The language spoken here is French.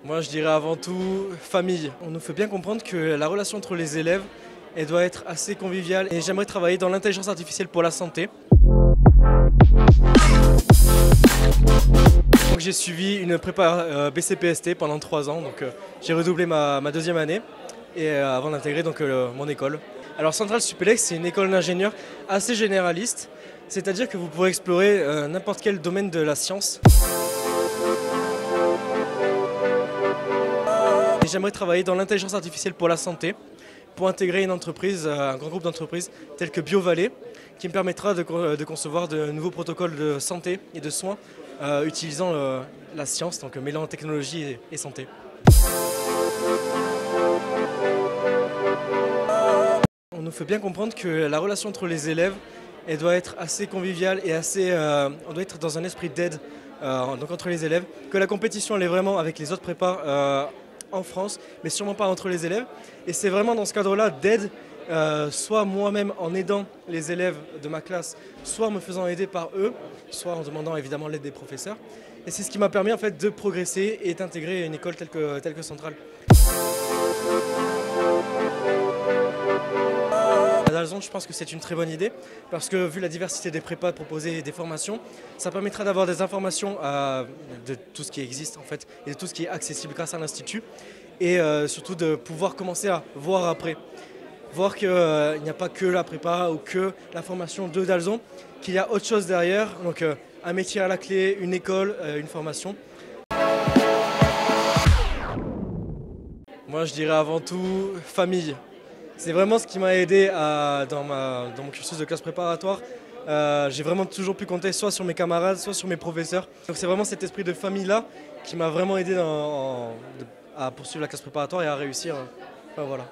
Moi, je dirais avant tout famille. On nous fait bien comprendre que la relation entre les élèves, elle doit être assez conviviale et j'aimerais travailler dans l'intelligence artificielle pour la santé. Donc j'ai suivi une prépa BCPST pendant 3 ans, donc j'ai redoublé ma deuxième année et avant d'intégrer mon école. Alors Centrale Supélec, c'est une école d'ingénieurs assez généraliste, c'est-à-dire que vous pourrez explorer n'importe quel domaine de la science. Et j'aimerais travailler dans l'intelligence artificielle pour la santé, pour intégrer une entreprise, un grand groupe d'entreprises tel que BioValley, qui me permettra de concevoir de nouveaux protocoles de santé et de soins utilisant la science, donc mêlant technologie et santé. On nous fait bien comprendre que la relation entre les élèves, elle doit être assez conviviale et on doit être dans un esprit d'aide donc entre les élèves, que la compétition elle est vraiment avec les autres prépas en France, mais sûrement pas entre les élèves. Et c'est vraiment dans ce cadre-là d'aide, soit moi-même en aidant les élèves de ma classe, soit en me faisant aider par eux, soit en demandant évidemment l'aide des professeurs. Et c'est ce qui m'a permis en fait de progresser et d'intégrer une école telle que Centrale. À Dalzon, je pense que c'est une très bonne idée parce que vu la diversité des prépas proposées et des formations, ça permettra d'avoir des informations de tout ce qui existe en fait et de tout ce qui est accessible grâce à l'Institut et surtout de pouvoir commencer à voir après. Voir qu'il n'y a pas que la prépa ou que la formation de Dalzon, qu'il y a autre chose derrière, donc un métier à la clé, une école, une formation. Moi je dirais avant tout famille. C'est vraiment ce qui m'a aidé dans mon cursus de classe préparatoire. J'ai vraiment toujours pu compter soit sur mes camarades, soit sur mes professeurs. Donc c'est vraiment cet esprit de famille-là qui m'a vraiment aidé à poursuivre la classe préparatoire et à réussir. Enfin, voilà.